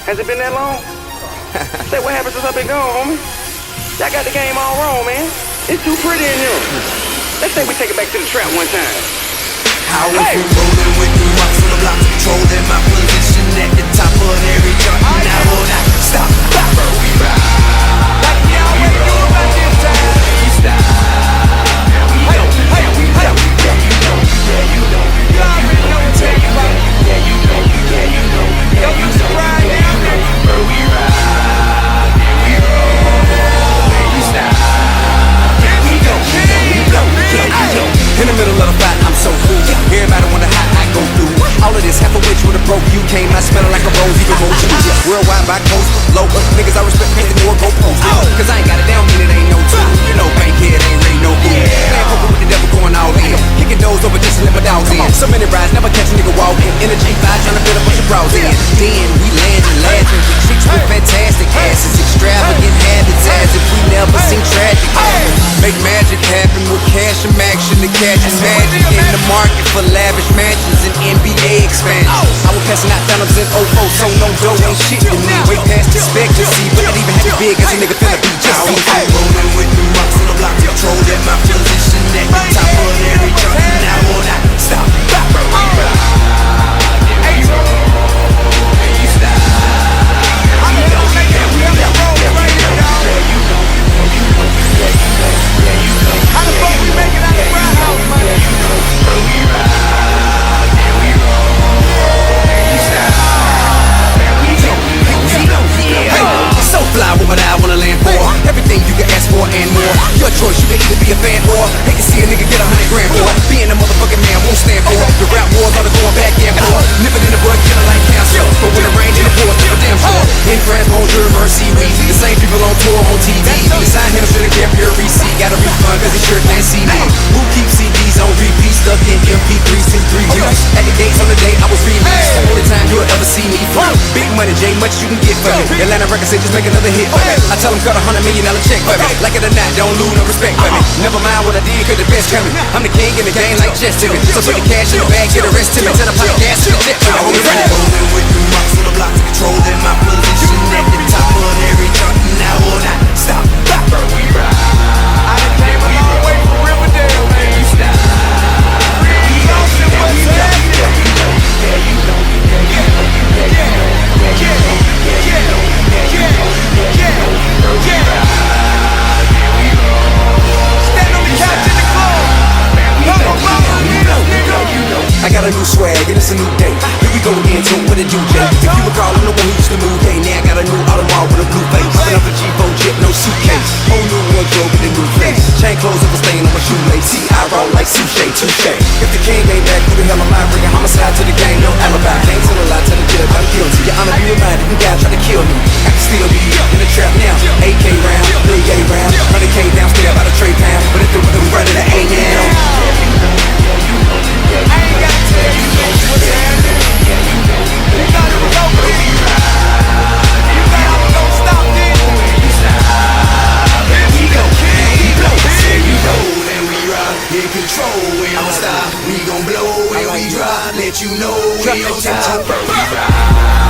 Has it been that long? Say what happened since I've been gone, homie? Y'all got the game all wrong, man. It's too pretty in here. Let's say we take it back to the trap one time. How we been rolling with the rocks on the block, controlling my position at the top of every chart. And I will not stop. Bopper, we ride. Like we always do about this time. We stop. Yeah, you know. Yeah, you know. Yeah, you know. You already know what tell you about. Yeah, you know. Yeah, you know. Yo, you surprised now, man. Where we ride. Yeah, we roll. Yeah, you stop. Yeah, we go. We go. Yeah, you know. In the middle of the fight, I'm so cool. Everybody wonder how I go through all of this. Half a witch with a broke you came out smelling like a rose, even more juice. Worldwide by coast, low up niggas I respect paint the more GOPRO. Cause I ain't got it down, mean it ain't no tool. You know, bankhead ain't really no good. Man, poker with the devil going all in. Kicking doors over just to let my dogs in. So many rides, never catch a nigga walking. Energy 5 trying to build a bunch of bras in. Then we landing laughing with chicks with fantastic asses. Extravagant habits as if we never seen tragic. Make magic happen with cash and action. The cash is magic in the market for lavish mansions and NBA expansion. I was passing out phantoms in 04, so no dough ain't shit to me. Way past expectancy, but not even half as big as a nigga finna be. Just me. Rolling with the rocks on the block, controlling my position at the top of every chart. And I will not stop. Bopper, we ride. Yeah, we roll. And you stop. Yeah, you know. Yeah, we know. Yeah, we know. Yeah, you know. Yeah, you know. Yeah, you know. Yeah, you know. How the fuck we make it out of the brown house, man? Yeah, you know. Where we ride. Yeah, we roll. And you stop. Yeah, we know. We know. Yeah. So fly, what I wanna land for. Everything you can ask for and more. Your choice, you can either be a fan or hate to see a nigga get 100 grand for being a motherfucking man won't stand for. The rap wars are going back and forth. Nipping in the bud, killing like cancer. But when it rains in the force, never damn sure. In France, bonjour, mercy, we the same people on tour on TV. We signed him, should've kept your receipt. Got a refund cause he sure can't see me. Who keeps CDs on repeat, stuck in MP3s and 3 weeks. At the gates on the day I was released. Only time you'll ever see me free. Big money, J, much you can get for me. Atlanta records say just make another hit for me. I tell them cut $100 million check for me. Like it or not, don't lose no respect for me. Never mind what I did, cause the best coming. I'm the king in the game like Jess Timmy. So put the cash in the bag, get the rest to me. Tell them pop the gas to the jet for me. Homie, run it. Rolling with the rocks on the block, controlling my position at the top of every chart. And I will not stop. Bopper, we ride. I done came a long way from Riverdale, man. You stop. Yeah, we know. Yeah, we know. Yeah, we know. Yeah, you know. Yeah, you know. Yeah, you know. Yeah, you know. Yeah, you know. Yeah, you know. Yeah, you know. Yeah, we roll. Stand on the couch in the club. I got a new swag and it's a new day. Here we go again, so what it do, Jay? If you recall, I'm the one who used to move, hey, now I got a new Audemars with a blue face. Hopping up a G4 jet, no suitcase. Whole new wardrobe with a new face. Chain clothes up a stain on my shoelace. See, I roll like sushi, touche. If the king ain't back, who the hell am I? Bringing homicide to the game, no alibi. Can't tell a lie, tell the judge I'm guilty. Your honor, be reminded, you guys try to kill me. I can still be in the trap now. AK round, Lil Yay round, 100K downstairs by the tray pound. But if the rhythm running, it ain't now. I ain't gotta tell you what's happening. You thought it was over. You thought I was gonna stop this. You stop. Here we go. We blow. Here you roll and we rock. In control. We don't stop. We gon' blow and we drop. Let you know we on top. We ride.